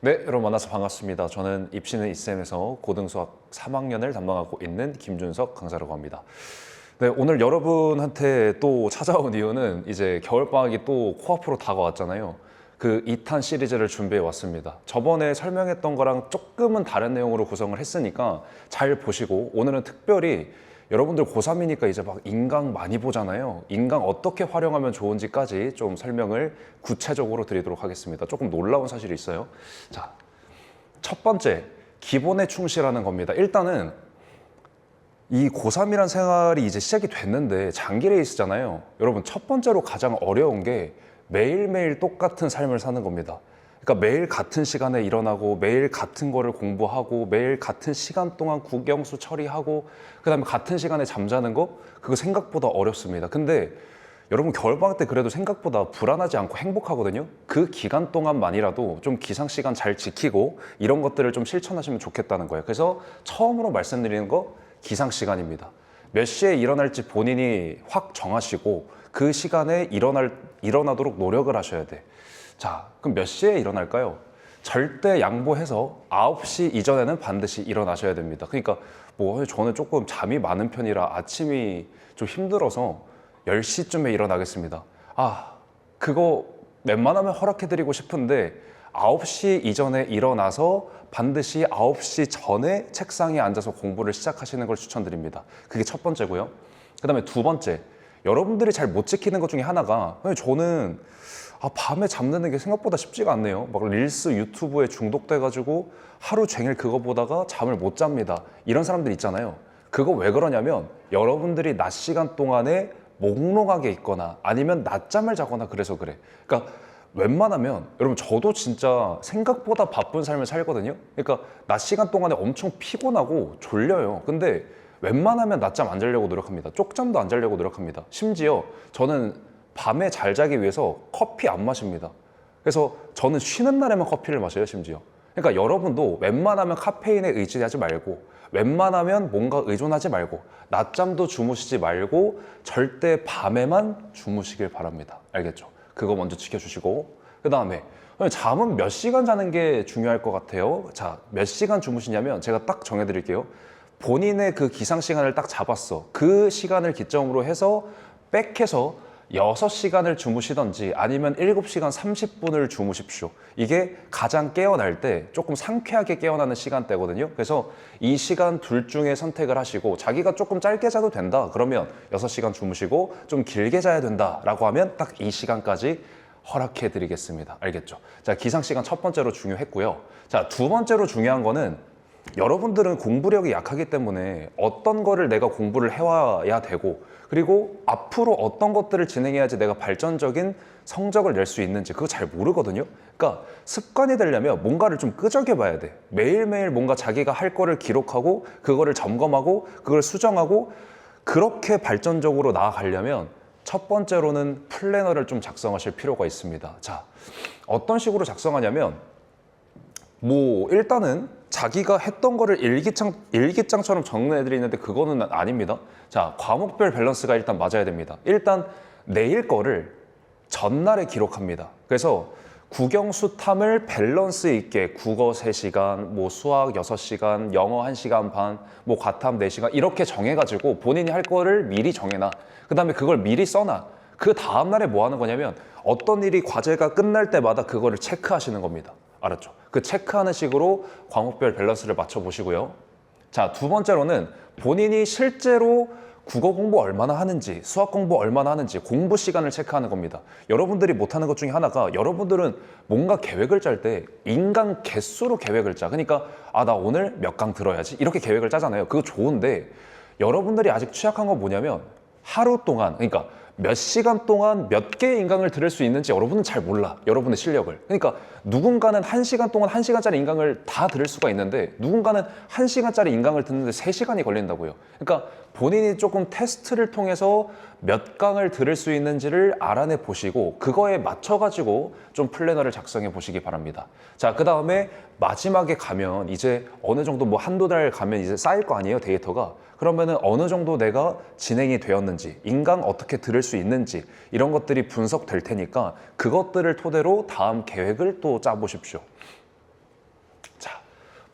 네, 여러분 만나서 반갑습니다. 저는 입시는 이쌤에서 고등수학 3학년을 담당하고 있는 김준석 강사라고 합니다. 네, 오늘 여러분한테 또 찾아온 이유는 이제 겨울방학이 또 코앞으로 다가왔잖아요. 그 2탄 시리즈를 준비해 왔습니다. 저번에 설명했던 거랑 조금은 다른 내용으로 구성을 했으니까 잘 보시고, 오늘은 특별히 여러분들 고3이니까 이제 막 인강 많이 보잖아요. 인강 어떻게 활용하면 좋은지까지 좀 설명을 구체적으로 드리도록 하겠습니다. 조금 놀라운 사실이 있어요. 자, 첫 번째, 기본에 충실하는 겁니다. 일단은 이 고3이란 생활이 이제 시작이 됐는데 장기 레이스잖아요. 여러분, 첫 번째로 가장 어려운 게 매일매일 똑같은 삶을 사는 겁니다. 그러니까 매일 같은 시간에 일어나고 매일 같은 거를 공부하고 매일 같은 시간 동안 국영수 처리하고 그다음에 같은 시간에 잠자는 거, 그거 생각보다 어렵습니다. 근데 여러분, 겨울방학 때 그래도 생각보다 불안하지 않고 행복하거든요. 그 기간 동안만이라도 좀 기상시간 잘 지키고 이런 것들을 좀 실천하시면 좋겠다는 거예요. 그래서 처음으로 말씀드리는 거, 기상시간입니다. 몇 시에 일어날지 본인이 확 정하시고 그 시간에 일어나도록 노력을 하셔야 돼. 자, 그럼 몇 시에 일어날까요? 절대 양보해서 9시 이전에는 반드시 일어나셔야 됩니다. 그러니까 뭐 저는 조금 잠이 많은 편이라 아침이 좀 힘들어서 10시쯤에 일어나겠습니다. 그거 웬만하면 허락해드리고 싶은데 9시 이전에 일어나서 반드시 9시 전에 책상에 앉아서 공부를 시작하시는 걸 추천드립니다. 그게 첫 번째고요. 그 다음에 두 번째, 여러분들이 잘 못 지키는 것 중에 하나가, 저는 밤에 잠드는 게 생각보다 쉽지가 않네요. 막 릴스 유튜브에 중독돼가지고 하루 종일 그거 보다가 잠을 못 잡니다. 이런 사람들 있잖아요. 그거 왜 그러냐면 여러분들이 낮 시간 동안에 몽롱하게 있거나 아니면 낮잠을 자거나 그래서 그래. 그러니까 웬만하면, 여러분 저도 진짜 생각보다 바쁜 삶을 살거든요. 그러니까 낮 시간 동안에 엄청 피곤하고 졸려요. 근데 웬만하면 낮잠 안 자려고 노력합니다. 쪽잠도 안 자려고 노력합니다. 심지어 저는 밤에 잘 자기 위해서 커피 안 마십니다. 그래서 저는 쉬는 날에만 커피를 마셔요, 심지어. 그러니까 여러분도 웬만하면 카페인에 의지하지 말고, 웬만하면 뭔가 의존하지 말고, 낮잠도 주무시지 말고 절대 밤에만 주무시길 바랍니다. 알겠죠? 그거 먼저 지켜주시고, 그 다음에 잠은 몇 시간 자는 게 중요할 것 같아요. 자, 몇 시간 주무시냐면 제가 딱 정해드릴게요. 본인의 그 기상 시간을 딱 잡았어. 그 시간을 기점으로 해서 백해서 6시간을 주무시던지 아니면 7시간 30분을 주무십시오. 이게 가장 깨어날 때 조금 상쾌하게 깨어나는 시간대거든요. 그래서 이 시간 둘 중에 선택을 하시고, 자기가 조금 짧게 자도 된다 그러면 6시간 주무시고, 좀 길게 자야 된다 라고 하면 딱 이 시간까지 허락해 드리겠습니다. 알겠죠? 자, 기상시간 첫 번째로 중요했고요. 자, 두 번째로 중요한 거는, 여러분들은 공부력이 약하기 때문에 어떤 거를 내가 공부를 해와야 되고, 그리고 앞으로 어떤 것들을 진행해야지 내가 발전적인 성적을 낼 수 있는지 그거 잘 모르거든요. 그러니까 습관이 되려면 뭔가를 좀 끄적여 봐야 돼. 매일매일 뭔가 자기가 할 거를 기록하고 그거를 점검하고 그걸 수정하고, 그렇게 발전적으로 나아가려면 첫 번째로는 플래너를 좀 작성하실 필요가 있습니다. 자, 어떤 식으로 작성하냐면, 일단은 자기가 했던 거를 일기장처럼 정리해드리는데 그거는 아닙니다. 자, 과목별 밸런스가 일단 맞아야 됩니다. 일단 내일 거를 전날에 기록합니다. 그래서 국영수탐을 밸런스 있게 국어 3시간, 수학 6시간, 영어 1시간 반, 과탐 4시간 이렇게 정해가지고 본인이 할 거를 미리 정해놔. 그 다음에 그걸 미리 써놔. 그 다음날에 뭐 하는 거냐면, 어떤 일이 과제가 끝날 때마다 그거를 체크하시는 겁니다. 알았죠? 그 체크하는 식으로 과목별 밸런스를 맞춰보시고요. 자, 두 번째로는 본인이 실제로 국어 공부 얼마나 하는지, 수학 공부 얼마나 하는지 공부 시간을 체크하는 겁니다. 여러분들이 못하는 것 중에 하나가, 여러분들은 뭔가 계획을 짤 때 인강 개수로 계획을 짜. 그러니까 나 오늘 몇 강 들어야지 이렇게 계획을 짜잖아요. 그거 좋은데, 여러분들이 아직 취약한 건 뭐냐면, 하루 동안, 그러니까 몇 시간 동안 몇 개의 인강을 들을 수 있는지 여러분은 잘 몰라. 여러분의 실력을. 그러니까 누군가는 1시간 동안 1시간짜리 인강을 다 들을 수가 있는데, 누군가는 1시간짜리 인강을 듣는데 3시간이 걸린다고요. 그러니까 본인이 조금 테스트를 통해서 몇 강을 들을 수 있는지를 알아내 보시고, 그거에 맞춰가지고 좀 플래너를 작성해 보시기 바랍니다. 자, 그 다음에 마지막에 가면 이제 어느 정도 한두 달 가면 이제 쌓일 거 아니에요, 데이터가. 그러면은 어느 정도 내가 진행이 되었는지, 인강 어떻게 들을 수 있는지 이런 것들이 분석될 테니까 그것들을 토대로 다음 계획을 또 짜보십시오.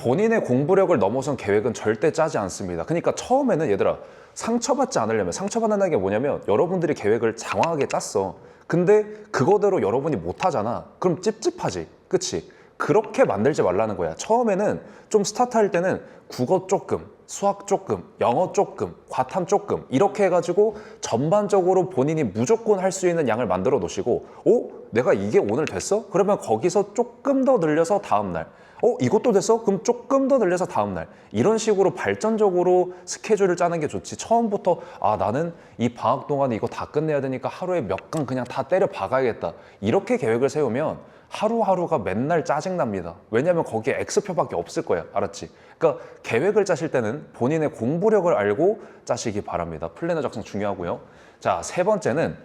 본인의 공부력을 넘어선 계획은 절대 짜지 않습니다. 그러니까 처음에는 얘들아, 상처받지 않으려면, 상처받는다는 게 뭐냐면 여러분들이 계획을 장황하게 짰어. 근데 그거대로 여러분이 못하잖아. 그럼 찝찝하지. 그치? 그렇게 만들지 말라는 거야. 처음에는 좀 스타트할 때는 국어 조금, 수학 조금, 영어 조금, 과탐 조금 이렇게 해가지고 전반적으로 본인이 무조건 할 수 있는 양을 만들어 놓으시고, 내가 이게 오늘 됐어? 그러면 거기서 조금 더 늘려서 다음날, 이것도 됐어? 그럼 조금 더 늘려서 다음날, 이런 식으로 발전적으로 스케줄을 짜는 게 좋지. 처음부터 나는 이 방학 동안에 이거 다 끝내야 되니까 하루에 몇 강 그냥 다 때려 박아야겠다, 이렇게 계획을 세우면 하루하루가 맨날 짜증납니다. 왜냐면 거기에 X표밖에 없을 거야. 알았지? 그러니까 계획을 짜실 때는 본인의 공부력을 알고 짜시기 바랍니다. 플래너 작성 중요하고요. 자, 세 번째는,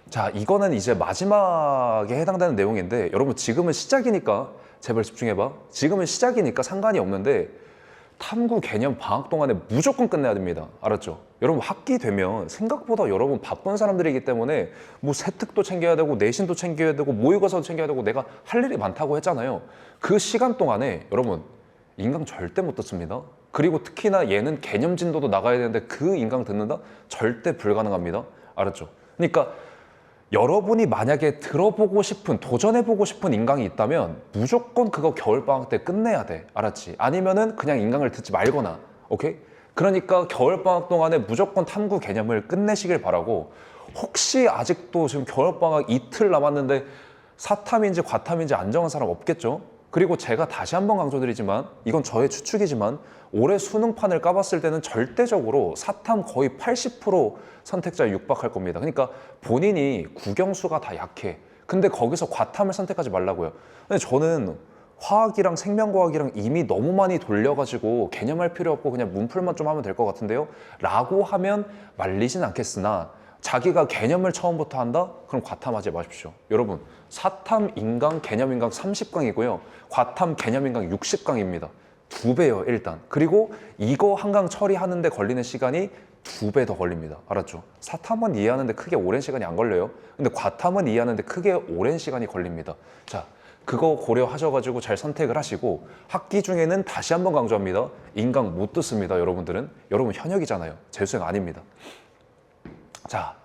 자, 이거는 이제 마지막에 해당되는 내용인데, 여러분 지금은 시작이니까 제발 집중해봐. 지금은 시작이니까 상관이 없는데 탐구 개념 방학 동안에 무조건 끝내야 됩니다. 알았죠? 여러분 학기 되면 생각보다 여러분 바쁜 사람들이기 때문에 뭐 세특도 챙겨야 되고 내신도 챙겨야 되고 모의고사도 챙겨야 되고 내가 할 일이 많다고 했잖아요. 그 시간 동안에 여러분 인강 절대 못 듣습니다. 그리고 특히나 얘는 개념 진도도 나가야 되는데 그 인강 듣는다? 절대 불가능합니다. 알았죠? 그러니까 여러분이 만약에 들어보고 싶은, 도전해보고 싶은 인강이 있다면 무조건 그거 겨울방학 때 끝내야 돼. 알았지? 아니면은 그냥 인강을 듣지 말거나. 오케이? 그러니까 겨울방학 동안에 무조건 탐구 개념을 끝내시길 바라고, 혹시 아직도 지금 겨울방학 이틀 남았는데 사탐인지 과탐인지 안 정한 사람 없겠죠? 그리고 제가 다시 한번 강조드리지만, 이건 저의 추측이지만 올해 수능판을 까봤을 때는 절대적으로 사탐 거의 80% 선택자에 육박할 겁니다. 그러니까 본인이 국영수가 다 약해. 근데 거기서 과탐을 선택하지 말라고요. 근데 저는 화학이랑 생명과학이랑 이미 너무 많이 돌려가지고 개념할 필요 없고 그냥 문풀만 좀 하면 될 것 같은데요? 라고 하면 말리진 않겠으나, 자기가 개념을 처음부터 한다? 그럼 과탐하지 마십시오. 여러분, 사탐 인강, 개념 인강 30강이고요. 과탐 개념 인강 60강입니다. 2배요, 일단. 그리고 이거 한 강 처리하는데 걸리는 시간이 2배 더 걸립니다. 알았죠? 사탐은 이해하는데 크게 오랜 시간이 안 걸려요. 근데 과탐은 이해하는데 크게 오랜 시간이 걸립니다. 자, 그거 고려하셔가지고 잘 선택을 하시고, 학기 중에는 다시 한번 강조합니다. 인강 못 듣습니다, 여러분들은. 여러분 현역이잖아요. 재수생 아닙니다. 자,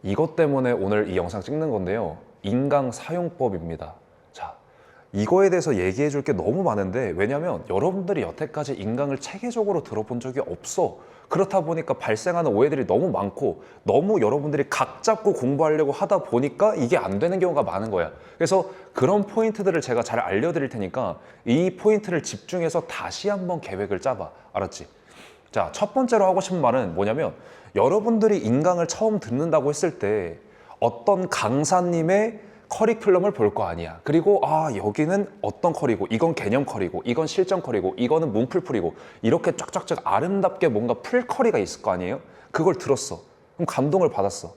이것 때문에 오늘 이 영상 찍는 건데요. 인강 사용법입니다. 자, 이거에 대해서 얘기해 줄 게 너무 많은데, 왜냐면 여러분들이 여태까지 인강을 체계적으로 들어본 적이 없어. 그렇다 보니까 발생하는 오해들이 너무 많고, 너무 여러분들이 각 잡고 공부하려고 하다 보니까 이게 안 되는 경우가 많은 거야. 그래서 그런 포인트들을 제가 잘 알려드릴 테니까 이 포인트를 집중해서 다시 한번 계획을 짜봐. 알았지? 자, 첫 번째로 하고 싶은 말은 뭐냐면, 여러분들이 인강을 처음 듣는다고 했을 때 어떤 강사님의 커리큘럼을 볼 거 아니야. 그리고 여기는 어떤 커리고, 이건 개념 커리고, 이건 실전 커리고, 이거는 문풀풀이고, 이렇게 쫙쫙쫙 아름답게 뭔가 풀 커리가 있을 거 아니에요? 그걸 들었어. 그럼 감동을 받았어.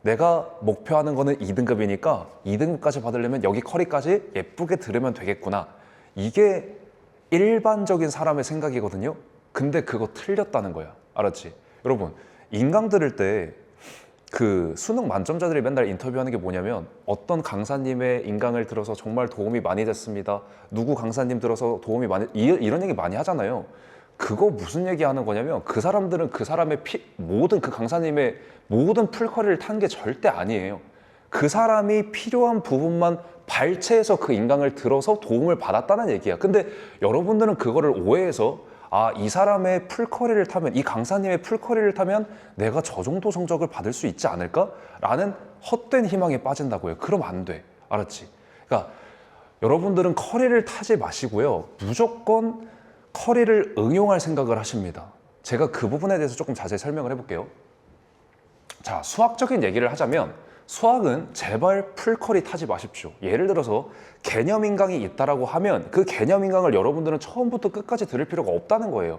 내가 목표하는 거는 2등급이니까 2등급까지 받으려면 여기 커리까지 예쁘게 들으면 되겠구나. 이게 일반적인 사람의 생각이거든요. 근데 그거 틀렸다는 거야. 알았지? 여러분, 인강 들을 때 그 수능 만점자들이 맨날 인터뷰하는 게 뭐냐면, 어떤 강사님의 인강을 들어서 정말 도움이 많이 됐습니다. 누구 강사님 들어서 도움이 많이, 이런 얘기 많이 하잖아요. 그거 무슨 얘기 하는 거냐면, 그 사람들은 그 사람의 모든 그 강사님의 모든 풀커리를 탄 게 절대 아니에요. 그 사람이 필요한 부분만 발췌해서 그 인강을 들어서 도움을 받았다는 얘기야. 근데 여러분들은 그거를 오해해서, 이 사람의 풀커리를 타면, 이 강사님의 풀커리를 타면 내가 저 정도 성적을 받을 수 있지 않을까? 라는 헛된 희망에 빠진다고요. 그럼 안 돼. 알았지? 그러니까 여러분들은 커리를 타지 마시고요. 무조건 커리를 응용할 생각을 하십니다. 제가 그 부분에 대해서 조금 자세히 설명을 해볼게요. 자, 수학적인 얘기를 하자면, 수학은 제발 풀커리 타지 마십시오. 예를 들어서 개념 인강이 있다라고 하면 그 개념 인강을 여러분들은 처음부터 끝까지 들을 필요가 없다는 거예요.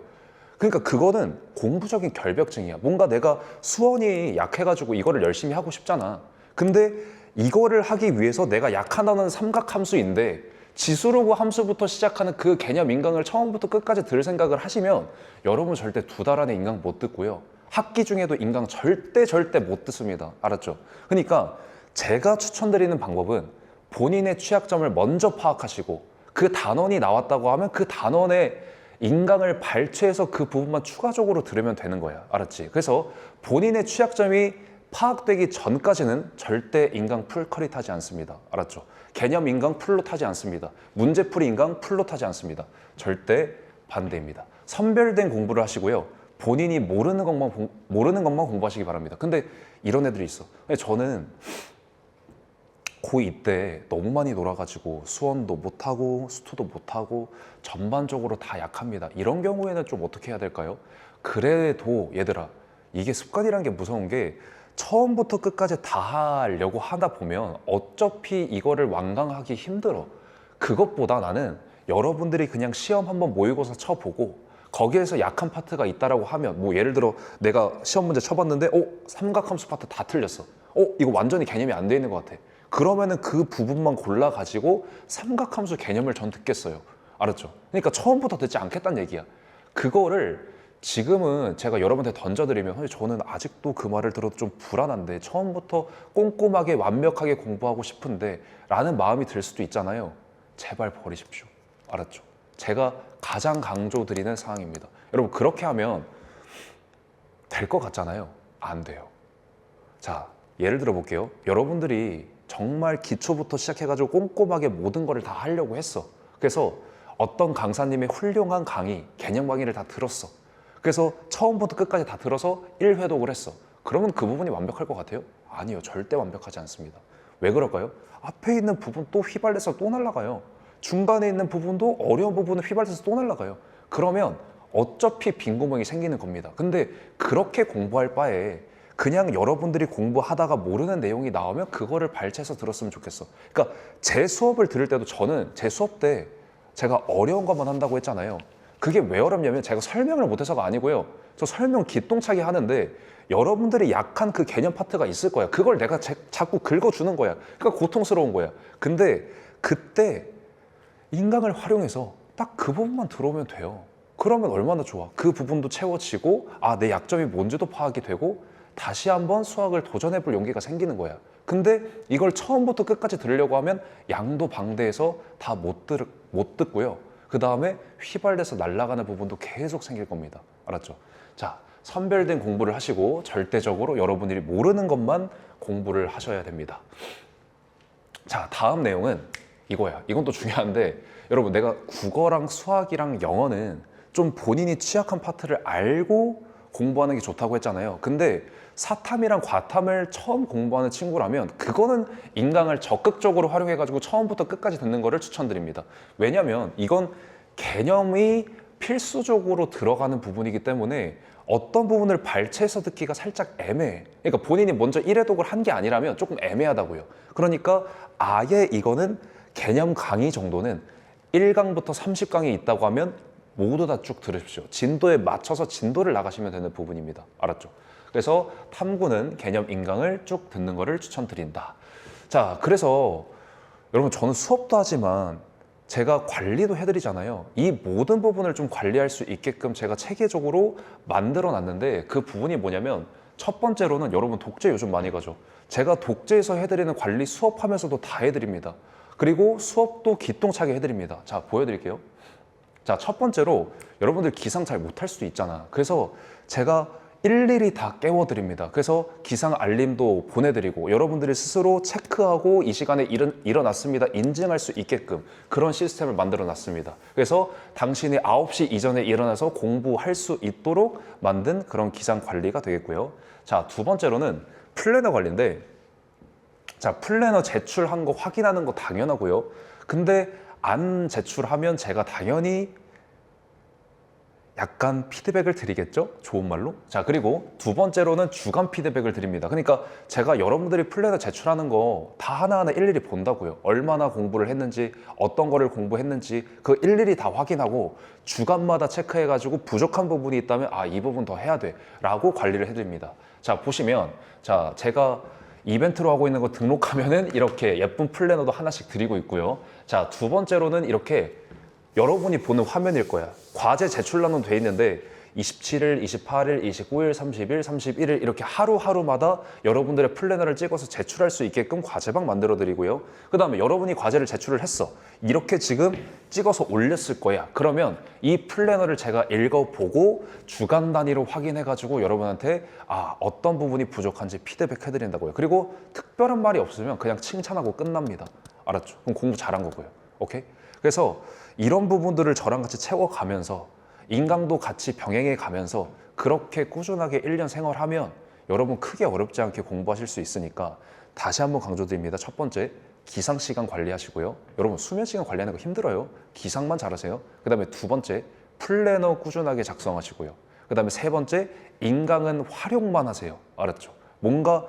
그러니까 그거는 공부적인 결벽증이야. 뭔가 내가 수원이 약해가지고 이거를 열심히 하고 싶잖아. 근데 이거를 하기 위해서 내가 약한 단어는 삼각함수인데 지수로그 함수부터 시작하는 그 개념 인강을 처음부터 끝까지 들을 생각을 하시면 여러분 절대 2달 안에 인강 못 듣고요. 학기 중에도 인강 절대 못 듣습니다. 알았죠? 그러니까 제가 추천드리는 방법은 본인의 취약점을 먼저 파악하시고 그 단원이 나왔다고 하면 그 단원의 인강을 발췌해서 그 부분만 추가적으로 들으면 되는 거야. 알았지? 그래서 본인의 취약점이 파악되기 전까지는 절대 인강 풀컬이 타지 않습니다. 알았죠? 개념 인강 풀로 타지 않습니다. 문제풀이 인강 풀로 타지 않습니다. 절대 반대입니다. 선별된 공부를 하시고요. 본인이 모르는 것만 공부하시기 바랍니다. 근데 이런 애들이 있어. 저는 고2 때 너무 많이 놀아가지고 수원도 못하고 수투도 못하고 전반적으로 다 약합니다. 이런 경우에는 좀 어떻게 해야 될까요? 그래도 얘들아, 이게 습관이라는 게 무서운 게 처음부터 끝까지 다 하려고 하다 보면 어차피 이거를 완강하기 힘들어. 그것보다 나는 여러분들이 그냥 시험 한번 모의고사 쳐보고 거기에서 약한 파트가 있다라고 하면, 뭐 예를 들어 내가 시험 문제 쳐봤는데 삼각함수 파트 다 틀렸어. 이거 완전히 개념이 안 돼 있는 것 같아. 그러면은 그 부분만 골라가지고 삼각함수 개념을 전 듣겠어요. 알았죠? 그러니까 처음부터 듣지 않겠다는 얘기야. 그거를 지금은 제가 여러분한테 던져드리면 저는 아직도 그 말을 들어도 좀 불안한데 처음부터 꼼꼼하게 완벽하게 공부하고 싶은데 라는 마음이 들 수도 있잖아요. 제발 버리십시오. 알았죠? 제가 가장 강조드리는 사항입니다. 여러분, 그렇게 하면 될 것 같잖아요. 안 돼요. 자, 예를 들어 볼게요. 여러분들이 정말 기초부터 시작해가지고 꼼꼼하게 모든 거를 다 하려고 했어. 그래서 어떤 강사님의 훌륭한 강의, 개념 강의를 다 들었어. 그래서 처음부터 끝까지 다 들어서 1회독을 했어. 그러면 그 부분이 완벽할 것 같아요? 아니요, 절대 완벽하지 않습니다. 왜 그럴까요? 앞에 있는 부분 또 휘발돼서 또 날아가요. 중간에 있는 부분도 어려운 부분을 휘발돼서 또 날아가요. 그러면 어차피 빈 구멍이 생기는 겁니다. 근데 그렇게 공부할 바에 그냥 여러분들이 공부하다가 모르는 내용이 나오면 그거를 발췌해서 들었으면 좋겠어. 그러니까 제 수업을 들을 때도 저는 제 수업 때 제가 어려운 것만 한다고 했잖아요. 그게 왜 어렵냐면 제가 설명을 못해서가 아니고요. 저 설명 기똥차게 하는데 여러분들이 약한 그 개념 파트가 있을 거야. 그걸 내가 자꾸 긁어주는 거야. 그러니까 고통스러운 거야. 근데 그때 인강을 활용해서 딱 그 부분만 들어오면 돼요. 그러면 얼마나 좋아. 그 부분도 채워지고 내 약점이 뭔지도 파악이 되고 다시 한번 수학을 도전해 볼 용기가 생기는 거야. 근데 이걸 처음부터 끝까지 들으려고 하면 양도 방대해서 다 못 듣고요. 그 다음에 휘발돼서 날아가는 부분도 계속 생길 겁니다. 알았죠? 자, 선별된 공부를 하시고 절대적으로 여러분들이 모르는 것만 공부를 하셔야 됩니다. 자, 다음 내용은 이거야. 이건 또 중요한데, 여러분, 내가 국어랑 수학이랑 영어는 좀 본인이 취약한 파트를 알고 공부하는 게 좋다고 했잖아요. 근데 사탐이랑 과탐을 처음 공부하는 친구라면 그거는 인강을 적극적으로 활용해가지고 처음부터 끝까지 듣는 거를 추천드립니다. 왜냐면 이건 개념이 필수적으로 들어가는 부분이기 때문에 어떤 부분을 발췌해서 듣기가 살짝 애매해. 그러니까 본인이 먼저 1회독을 한 게 아니라면 조금 애매하다고요. 그러니까 아예 이거는 개념 강의 정도는 1강부터 30강이 있다고 하면 모두 다 쭉 들으십시오. 진도에 맞춰서 진도를 나가시면 되는 부분입니다. 알았죠? 그래서 탐구는 개념 인강을 쭉 듣는 거를 추천드린다. 자, 그래서 여러분, 저는 수업도 하지만 제가 관리도 해드리잖아요. 이 모든 부분을 좀 관리할 수 있게끔 제가 체계적으로 만들어 놨는데 그 부분이 뭐냐면 첫 번째로는 여러분 독재 요즘 많이 가죠. 제가 독재에서 해드리는 관리 수업하면서도 다 해드립니다. 그리고 수업도 기똥차게 해드립니다. 자, 보여드릴게요. 자, 첫 번째로 여러분들 기상 잘 못할 수도 있잖아. 그래서 제가 일일이 다 깨워드립니다. 그래서 기상 알림도 보내드리고 여러분들이 스스로 체크하고 이 시간에 일어났습니다 인증할 수 있게끔 그런 시스템을 만들어 놨습니다. 그래서 당신이 9시 이전에 일어나서 공부할 수 있도록 만든 그런 기상 관리가 되겠고요. 자, 두 번째로는 플래너 관리인데, 자, 플래너 제출한 거 확인하는 거 당연하고요. 근데 안 제출하면 제가 당연히 약간 피드백을 드리겠죠? 좋은 말로. 자, 그리고 두 번째로는 주간 피드백을 드립니다. 그러니까 제가 여러분들이 플래너 제출하는 거 다 하나하나 일일이 본다고요. 얼마나 공부를 했는지, 어떤 거를 공부했는지 그 일일이 다 확인하고 주간마다 체크해가지고 부족한 부분이 있다면 이 부분 더 해야 돼 라고 관리를 해드립니다. 자, 보시면, 자, 제가 이벤트로 하고 있는 거 등록하면은 이렇게 예쁜 플래너도 하나씩 드리고 있고요. 자, 두 번째로는 이렇게 여러분이 보는 화면일 거야. 과제 제출란은 돼 있는데 27일, 28일, 29일, 30일, 31일 이렇게 하루하루마다 여러분들의 플래너를 찍어서 제출할 수 있게끔 과제방 만들어 드리고요. 그 다음에 여러분이 과제를 제출을 했어. 이렇게 지금 찍어서 올렸을 거야. 그러면 이 플래너를 제가 읽어보고 주간 단위로 확인해가지고 여러분한테 어떤 부분이 부족한지 피드백 해드린다고요. 그리고 특별한 말이 없으면 그냥 칭찬하고 끝납니다. 알았죠? 그럼 공부 잘한 거고요. 오케이? 그래서 이런 부분들을 저랑 같이 채워가면서 인강도 같이 병행해 가면서 그렇게 꾸준하게 1년 생활하면 여러분 크게 어렵지 않게 공부하실 수 있으니까 다시 한번 강조드립니다. 첫 번째, 기상 시간 관리하시고요. 여러분 수면 시간 관리하는 거 힘들어요. 기상만 잘하세요. 그 다음에 두 번째, 플래너 꾸준하게 작성하시고요. 그 다음에 세 번째, 인강은 활용만 하세요. 알았죠? 뭔가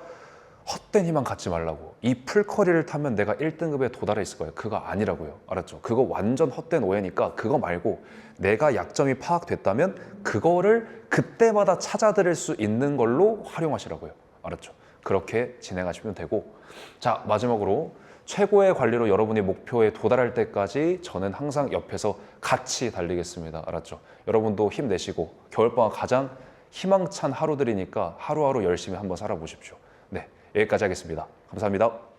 헛된 희망 갖지 말라고. 이 풀커리를 타면 내가 1등급에 도달해 있을 거예요. 그거 아니라고요. 알았죠? 그거 완전 헛된 오해니까 그거 말고 내가 약점이 파악됐다면 그거를 그때마다 찾아들일 수 있는 걸로 활용하시라고요. 알았죠? 그렇게 진행하시면 되고, 자, 마지막으로 최고의 관리로 여러분이 목표에 도달할 때까지 저는 항상 옆에서 같이 달리겠습니다. 알았죠? 여러분도 힘내시고 겨울방학 가장 희망찬 하루들이니까 하루하루 열심히 한번 살아보십시오. 네, 여기까지 하겠습니다. 감사합니다.